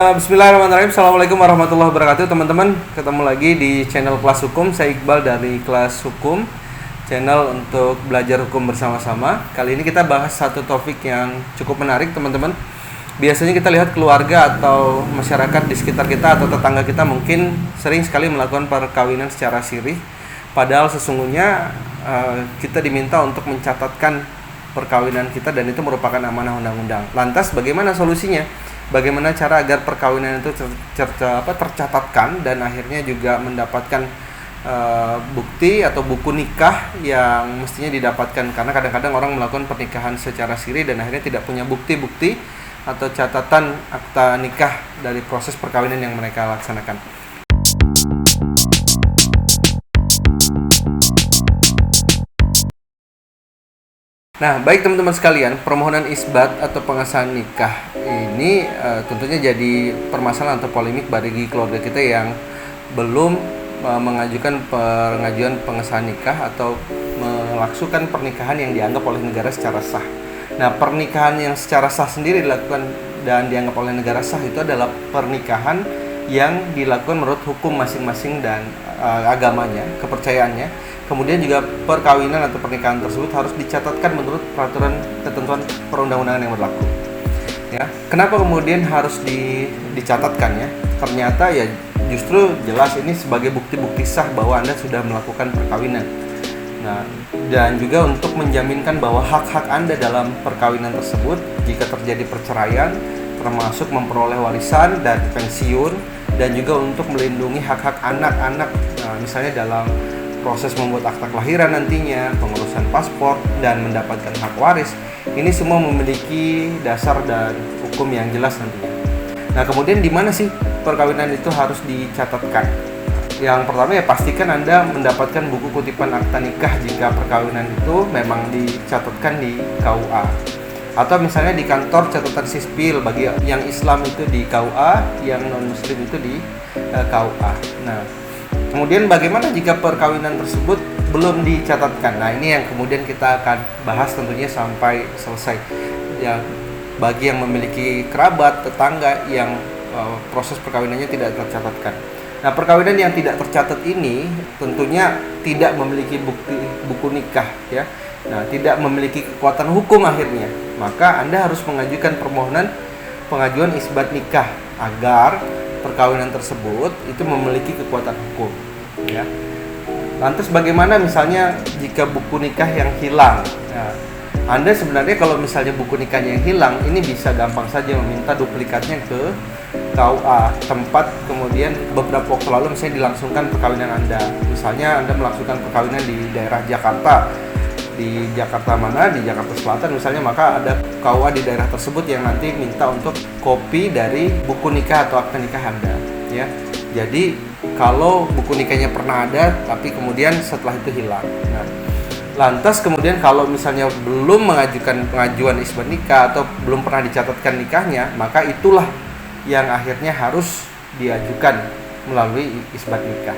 Bismillahirrahmanirrahim. Assalamualaikum warahmatullahi wabarakatuh, teman-teman. Ketemu lagi di channel Kelas Hukum. Saya Iqbal dari Kelas Hukum, channel untuk belajar hukum bersama-sama. Kali ini kita bahas satu topik yang cukup menarik, teman-teman. Biasanya kita lihat keluarga atau masyarakat di sekitar kita atau tetangga kita mungkin sering sekali melakukan perkawinan secara sirih. Padahal sesungguhnya kita diminta untuk mencatatkan perkawinan kita dan itu merupakan amanah undang-undang. Lantas bagaimana solusinya? Bagaimana cara agar perkawinan itu tercatatkan dan akhirnya juga mendapatkan bukti atau buku nikah yang mestinya didapatkan, karena kadang-kadang orang melakukan pernikahan secara siri dan akhirnya tidak punya bukti-bukti atau catatan akta nikah dari proses perkawinan yang mereka laksanakan. Nah, baik teman-teman sekalian, permohonan isbat atau pengesahan nikah ini tentunya jadi permasalahan atau polemik bagi keluarga kita yang belum mengajukan pengajuan pengesahan nikah atau melaksukan pernikahan yang dianggap oleh negara secara sah. Nah, pernikahan yang secara sah sendiri dilakukan dan dianggap oleh negara sah itu adalah pernikahan yang dilakukan menurut hukum masing-masing dan agamanya, kepercayaannya. Kemudian juga perkawinan atau pernikahan tersebut harus dicatatkan menurut peraturan ketentuan perundang-undangan yang berlaku. Ya, kenapa kemudian harus dicatatkan ya? Ternyata ya justru jelas ini sebagai bukti-bukti sah bahwa Anda sudah melakukan perkawinan. Nah, dan juga untuk menjaminkan bahwa hak-hak Anda dalam perkawinan tersebut jika terjadi perceraian, termasuk memperoleh warisan dan pensiun, dan juga untuk melindungi hak-hak anak-anak, misalnya dalam proses membuat akta kelahiran nantinya, pengurusan paspor, dan mendapatkan hak waris. Ini semua memiliki dasar dan hukum yang jelas nantinya. Nah, kemudian di mana sih perkawinan itu harus dicatatkan? Yang pertama ya pastikan Anda mendapatkan buku kutipan akta nikah jika perkawinan itu memang dicatatkan di KUA. Atau misalnya di kantor catatan sipil, bagi yang Islam itu di KUA, yang non-Muslim itu di KUA. Nah, kemudian bagaimana jika perkawinan tersebut belum dicatatkan? Nah, ini yang kemudian kita akan bahas tentunya sampai selesai. Ya, bagi yang memiliki kerabat, tetangga yang proses perkawinannya tidak tercatatkan. Nah, perkawinan yang tidak tercatat ini tentunya tidak memiliki buku nikah ya. Nah, tidak memiliki kekuatan hukum akhirnya. Maka Anda harus mengajukan permohonan pengajuan isbat nikah agar perkawinan tersebut itu memiliki kekuatan hukum ya. Lantas bagaimana misalnya jika buku nikah yang hilang? Nah, Anda sebenarnya kalau misalnya buku nikahnya yang hilang, ini bisa gampang saja meminta duplikatnya ke KUA tempat kemudian beberapa waktu lalu misalnya dilangsungkan perkawinan Anda. Misalnya Anda melangsungkan perkawinan di daerah Jakarta, di Jakarta mana, di Jakarta Selatan misalnya, maka ada KUA di daerah tersebut yang nanti minta untuk kopi dari buku nikah atau akta nikah Anda ya. Jadi kalau buku nikahnya pernah ada tapi kemudian setelah itu hilang. Nah, lantas kemudian kalau misalnya belum mengajukan pengajuan isbat nikah atau belum pernah dicatatkan nikahnya, maka itulah yang akhirnya harus diajukan melalui isbat nikah.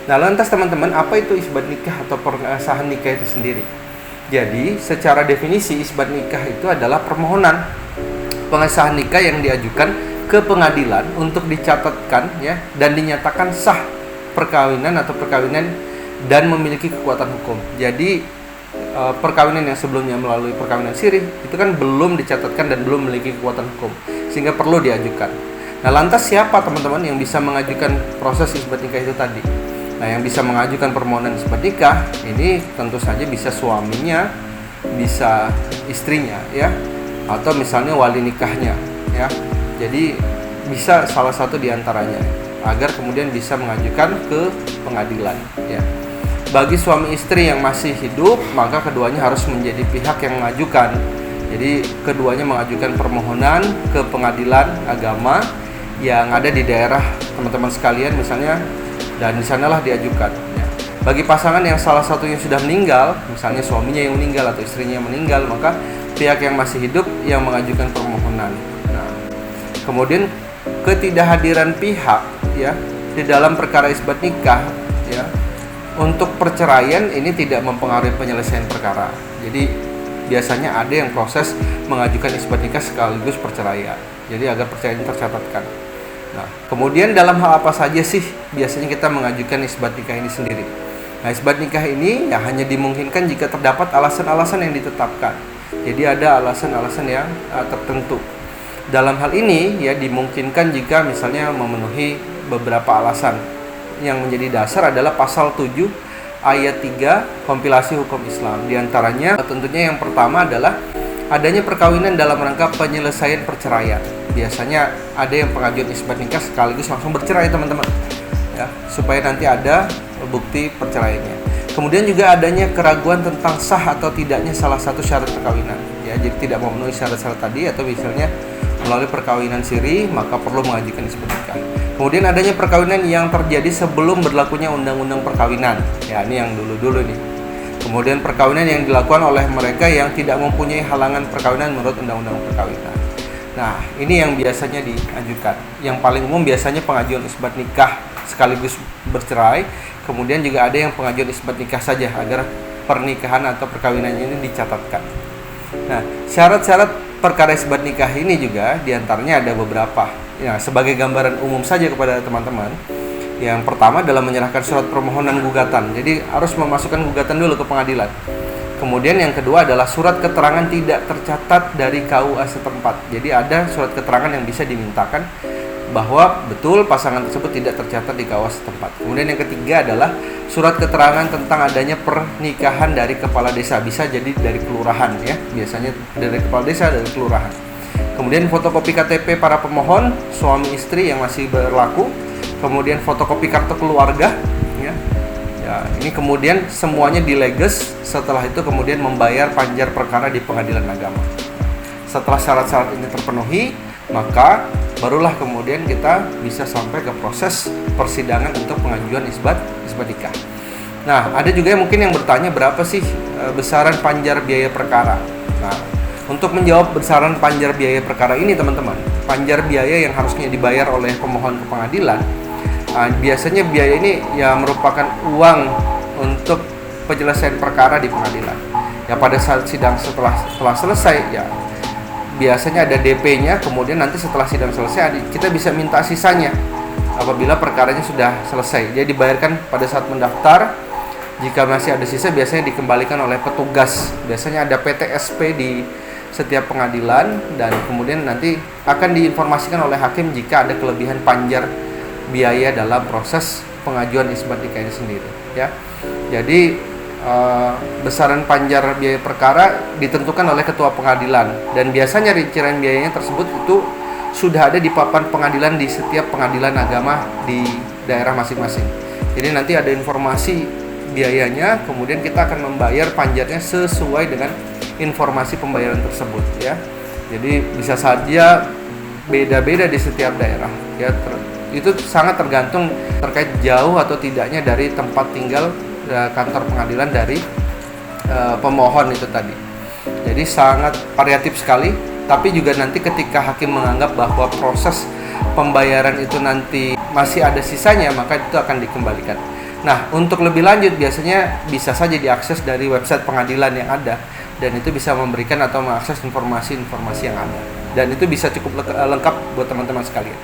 Nah, lantas teman-teman, apa itu isbat nikah atau pengesahan nikah itu sendiri? Jadi, secara definisi isbat nikah itu adalah permohonan pengesahan nikah yang diajukan ke pengadilan untuk dicatatkan ya dan dinyatakan sah perkawinan atau perkawinan dan memiliki kekuatan hukum. Jadi, perkawinan yang sebelumnya melalui perkawinan sirih itu kan belum dicatatkan dan belum memiliki kekuatan hukum, sehingga perlu diajukan. Nah, lantas siapa teman-teman yang bisa mengajukan proses isbat nikah itu tadi? Nah, yang bisa mengajukan permohonan isbat nikah ini tentu saja bisa suaminya, bisa istrinya ya, atau misalnya wali nikahnya ya. Jadi bisa salah satu di antaranya agar kemudian bisa mengajukan ke pengadilan ya. Bagi suami istri yang masih hidup, maka keduanya harus menjadi pihak yang mengajukan. Jadi keduanya mengajukan permohonan ke pengadilan agama yang ada di daerah teman-teman sekalian misalnya, dan di sanalah diajukan ya. Bagi pasangan yang salah satunya sudah meninggal, misalnya suaminya yang meninggal atau istrinya yang meninggal, maka pihak yang masih hidup yang mengajukan permohonan. Nah, kemudian ketidakhadiran pihak ya di dalam perkara isbat nikah ya untuk perceraian ini tidak mempengaruhi penyelesaian perkara. Jadi biasanya ada yang proses mengajukan isbat nikah sekaligus perceraian. Jadi agar perceraian tercatatkan. Nah, kemudian dalam hal apa saja sih biasanya kita mengajukan isbat nikah ini sendiri? Nah, isbat nikah ini ya hanya dimungkinkan jika terdapat alasan-alasan yang ditetapkan. Jadi ada alasan-alasan yang tertentu. Dalam hal ini ya dimungkinkan jika misalnya memenuhi beberapa alasan. Yang menjadi dasar adalah pasal 7 ayat 3 kompilasi hukum Islam. Di antaranya tentunya yang pertama adalah adanya perkawinan dalam rangka penyelesaian perceraian. Biasanya ada yang pengajuan isbat nikah sekaligus langsung bercerai teman-teman, ya, supaya nanti ada bukti perceraiannya. Kemudian juga adanya keraguan tentang sah atau tidaknya salah satu syarat perkawinan, ya, jadi tidak memenuhi syarat-syarat tadi atau misalnya melalui perkawinan siri maka perlu mengajukan isbat nikah. Kemudian adanya perkawinan yang terjadi sebelum berlakunya undang-undang perkawinan, ya ini yang dulu-dulu nih. Kemudian perkawinan yang dilakukan oleh mereka yang tidak mempunyai halangan perkawinan menurut undang-undang perkawinan. Nah, ini yang biasanya diajukan. Yang paling umum biasanya pengajuan isbat nikah sekaligus bercerai. Kemudian juga ada yang pengajuan isbat nikah saja agar pernikahan atau perkawinannya ini dicatatkan. Nah, syarat-syarat perkara isbat nikah ini juga diantaranya ada beberapa. Ya, sebagai gambaran umum saja kepada teman-teman. Yang pertama adalah menyerahkan surat permohonan gugatan. Jadi harus memasukkan gugatan dulu ke pengadilan. Kemudian yang kedua adalah surat keterangan tidak tercatat dari KUA setempat. Jadi ada surat keterangan yang bisa dimintakan bahwa betul pasangan tersebut tidak tercatat di KUA setempat. Kemudian yang ketiga adalah surat keterangan tentang adanya pernikahan dari kepala desa. Bisa jadi dari kelurahan, ya. Biasanya dari kepala desa, dari kelurahan. Kemudian fotokopi KTP para pemohon, suami istri yang masih berlaku. Kemudian fotokopi kartu keluarga, ya. Ya, ini kemudian semuanya dileges. Setelah itu kemudian membayar panjar perkara di pengadilan agama. Setelah syarat-syarat ini terpenuhi, maka barulah kemudian kita bisa sampai ke proses persidangan untuk pengajuan isbat nikah. Nah, ada juga yang mungkin yang bertanya berapa sih besaran panjar biaya perkara. Nah, untuk menjawab besaran panjar biaya perkara ini teman-teman, panjar biaya yang harusnya dibayar oleh pemohon ke pengadilan, biasanya biaya ini ya merupakan uang untuk penyelesaian perkara di pengadilan. Ya pada saat sidang setelah selesai ya biasanya ada DP-nya, kemudian nanti setelah sidang selesai kita bisa minta sisanya apabila perkaranya sudah selesai. Dia dibayarkan pada saat mendaftar. Jika masih ada sisa biasanya dikembalikan oleh petugas. Biasanya ada PTSP di setiap pengadilan dan kemudian nanti akan diinformasikan oleh hakim jika ada kelebihan panjar biaya dalam proses pengajuan isbat nikah ini sendiri, ya. Jadi besaran panjar biaya perkara ditentukan oleh ketua pengadilan dan biasanya rincian biayanya tersebut itu sudah ada di papan pengadilan di setiap pengadilan agama di daerah masing-masing. Jadi nanti ada informasi biayanya, kemudian kita akan membayar panjarnya sesuai dengan informasi pembayaran tersebut, ya. Jadi bisa saja beda-beda di setiap daerah, ya. Itu sangat tergantung terkait jauh atau tidaknya dari tempat tinggal kantor pengadilan dari pemohon itu tadi. Jadi sangat variatif sekali, tapi juga nanti ketika hakim menganggap bahwa proses pembayaran itu nanti masih ada sisanya, maka itu akan dikembalikan. Nah, untuk lebih lanjut biasanya bisa saja diakses dari website pengadilan yang ada dan itu bisa memberikan atau mengakses informasi-informasi yang ada. Dan itu bisa cukup lengkap buat teman-teman sekalian.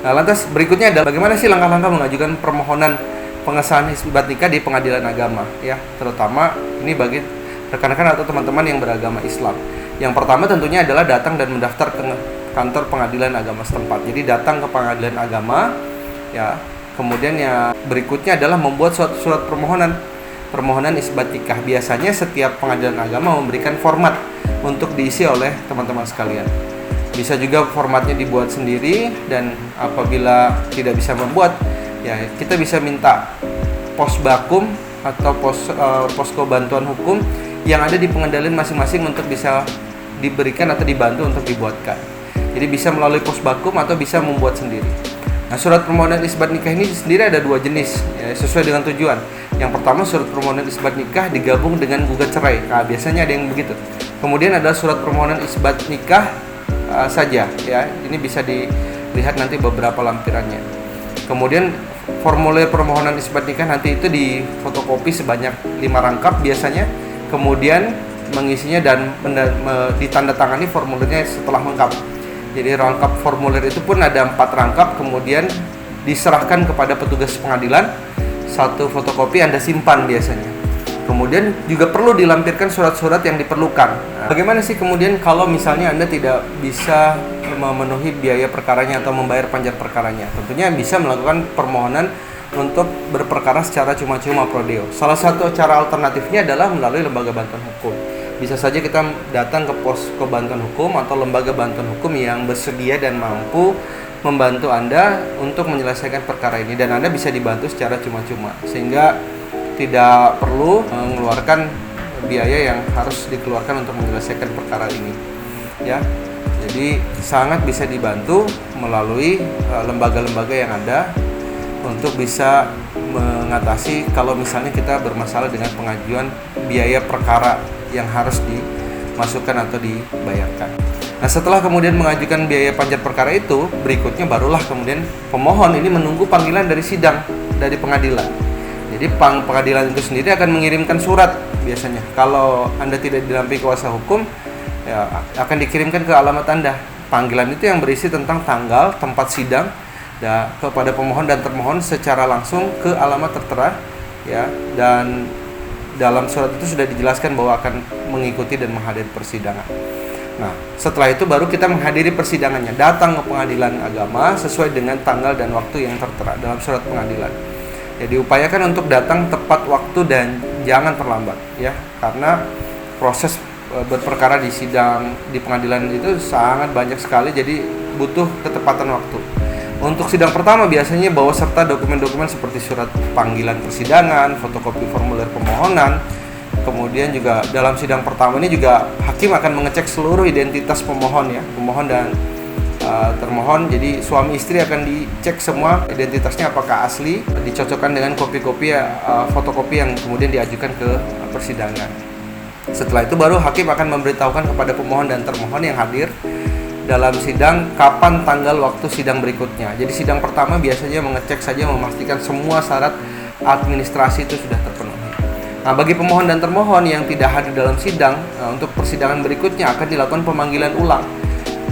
Nah, lantas berikutnya adalah bagaimana sih langkah-langkah mengajukan permohonan pengesahan isbat nikah di pengadilan agama, ya, terutama ini bagi rekan-rekan atau teman-teman yang beragama Islam. Yang pertama tentunya adalah datang dan mendaftar ke kantor pengadilan agama setempat. Jadi datang ke pengadilan agama, ya. Kemudian yang berikutnya adalah membuat surat permohonan isbat nikah. Biasanya setiap pengadilan agama memberikan format untuk diisi oleh teman-teman sekalian. Bisa juga formatnya dibuat sendiri dan apabila tidak bisa membuat, ya kita bisa minta posbakum atau posko bantuan hukum yang ada di pengadilan masing-masing untuk bisa diberikan atau dibantu untuk dibuatkan. Jadi bisa melalui posbakum atau bisa membuat sendiri. Nah, surat permohonan isbat nikah ini sendiri ada dua jenis, ya, sesuai dengan tujuan. Yang pertama surat permohonan isbat nikah digabung dengan gugat cerai. Nah, biasanya ada yang begitu. Kemudian ada surat permohonan isbat nikah saja, ya. Ini bisa dilihat nanti beberapa lampirannya. Kemudian formulir permohonan isbat nikah nanti itu difotokopi sebanyak 5 rangkap biasanya. Kemudian mengisinya dan ditandatangani formulirnya setelah lengkap. Jadi rangkap formulir itu pun ada 4 rangkap, kemudian diserahkan kepada petugas pengadilan. 1 fotokopi Anda simpan biasanya. Kemudian juga perlu dilampirkan surat-surat yang diperlukan. Nah, bagaimana sih kemudian kalau misalnya Anda tidak bisa memenuhi biaya perkaranya atau membayar panjar perkaranya? Tentunya bisa melakukan permohonan untuk berperkara secara cuma-cuma pro deo. Salah satu cara alternatifnya adalah melalui lembaga bantuan hukum. Bisa saja kita datang ke posko bantuan hukum atau lembaga bantuan hukum yang bersedia dan mampu membantu Anda untuk menyelesaikan perkara ini, dan Anda bisa dibantu secara cuma-cuma sehingga tidak perlu mengeluarkan biaya yang harus dikeluarkan untuk menyelesaikan perkara ini ya. Jadi sangat bisa dibantu melalui lembaga-lembaga yang ada untuk bisa mengatasi kalau misalnya kita bermasalah dengan pengajuan biaya perkara yang harus dimasukkan atau dibayarkan. Nah, setelah kemudian mengajukan biaya panjar perkara itu, berikutnya barulah kemudian pemohon ini menunggu panggilan dari sidang dari pengadilan. Jadi pengadilan itu sendiri akan mengirimkan surat biasanya. Kalau Anda tidak didampingi kuasa hukum, ya akan dikirimkan ke alamat Anda. Panggilan itu yang berisi tentang tanggal, tempat sidang, kepada pemohon dan termohon secara langsung ke alamat tertera ya, dan dalam surat itu sudah dijelaskan bahwa akan mengikuti dan menghadiri persidangan. Nah, setelah itu baru kita menghadiri persidangannya, datang ke pengadilan agama sesuai dengan tanggal dan waktu yang tertera dalam surat pengadilan. Jadi upayakan untuk datang tepat waktu dan jangan terlambat ya, karena proses berperkara di sidang di pengadilan itu sangat banyak sekali, jadi butuh ketepatan waktu. Untuk sidang pertama biasanya bawa serta dokumen-dokumen seperti surat panggilan persidangan, fotokopi formulir permohonan. Kemudian juga dalam sidang pertama ini juga hakim akan mengecek seluruh identitas pemohon ya, pemohon dan termohon. Jadi suami istri akan dicek semua identitasnya apakah asli, dicocokkan dengan kopi-kopi fotokopi yang kemudian diajukan ke persidangan. Setelah itu baru hakim akan memberitahukan kepada pemohon dan termohon yang hadir dalam sidang kapan tanggal waktu sidang berikutnya. Jadi sidang pertama biasanya mengecek saja, memastikan semua syarat administrasi itu sudah terpenuhi. Nah, bagi pemohon dan termohon yang tidak hadir dalam sidang, untuk persidangan berikutnya akan dilakukan pemanggilan ulang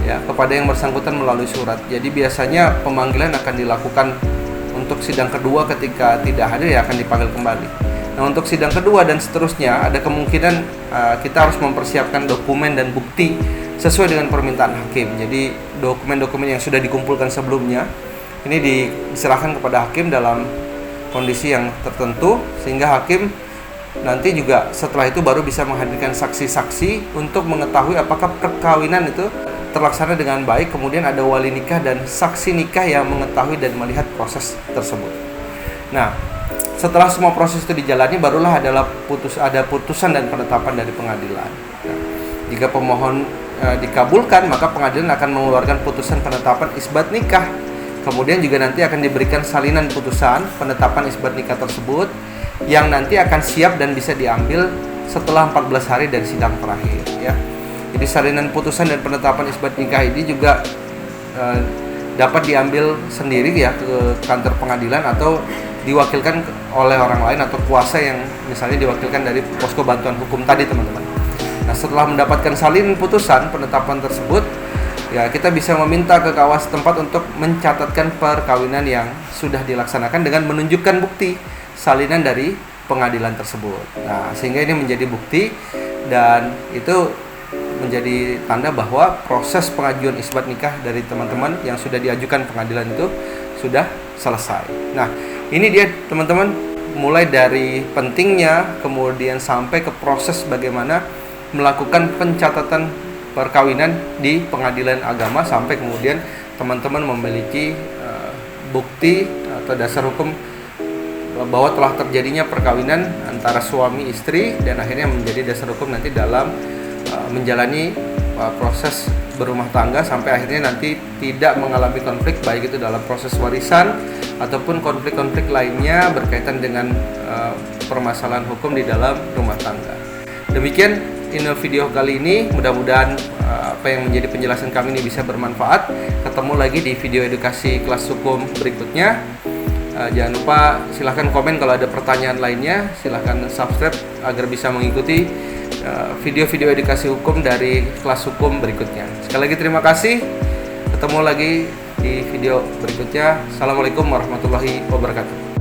ya kepada yang bersangkutan melalui surat. Jadi biasanya pemanggilan akan dilakukan untuk sidang kedua, ketika tidak hadir ya akan dipanggil kembali. Nah, untuk sidang kedua dan seterusnya ada kemungkinan kita harus mempersiapkan dokumen dan bukti sesuai dengan permintaan hakim. Jadi dokumen-dokumen yang sudah dikumpulkan sebelumnya ini diserahkan kepada hakim dalam kondisi yang tertentu, sehingga hakim nanti juga setelah itu baru bisa menghadirkan saksi-saksi untuk mengetahui apakah perkawinan itu terlaksana dengan baik. Kemudian ada wali nikah dan saksi nikah yang mengetahui dan melihat proses tersebut. Nah, setelah semua proses itu dijalani, barulah ada putusan dan penetapan dari pengadilan. Nah, jika pemohon dikabulkan, maka pengadilan akan mengeluarkan putusan penetapan isbat nikah. Kemudian juga nanti akan diberikan salinan putusan penetapan isbat nikah tersebut yang nanti akan siap dan bisa diambil setelah 14 hari dari sidang terakhir ya. Jadi salinan putusan dan penetapan isbat nikah ini juga dapat diambil sendiri ya ke kantor pengadilan atau diwakilkan oleh orang lain atau kuasa yang misalnya diwakilkan dari posko bantuan hukum tadi, teman-teman. Nah, setelah mendapatkan salinan putusan penetapan tersebut, ya kita bisa meminta ke kawas tempat untuk mencatatkan perkawinan yang sudah dilaksanakan dengan menunjukkan bukti salinan dari pengadilan tersebut. Nah, sehingga ini menjadi bukti dan itu menjadi tanda bahwa proses pengajuan isbat nikah dari teman-teman yang sudah diajukan pengadilan itu sudah selesai. Nah, ini dia teman-teman, mulai dari pentingnya kemudian sampai ke proses bagaimana melakukan pencatatan perkawinan di pengadilan agama sampai kemudian teman-teman memiliki bukti atau dasar hukum bahwa telah terjadinya perkawinan antara suami istri dan akhirnya menjadi dasar hukum nanti dalam menjalani proses berumah tangga sampai akhirnya nanti tidak mengalami konflik, baik itu dalam proses warisan ataupun konflik-konflik lainnya berkaitan dengan permasalahan hukum di dalam rumah tangga. Demikian video kali ini, mudah-mudahan apa yang menjadi penjelasan kami ini bisa bermanfaat. Ketemu lagi di video edukasi kelas hukum berikutnya. Jangan lupa silahkan komen kalau ada pertanyaan lainnya, silahkan subscribe agar bisa mengikuti video-video edukasi hukum dari kelas hukum berikutnya. Sekali lagi terima kasih. Ketemu lagi di video berikutnya. Assalamualaikum warahmatullahi wabarakatuh.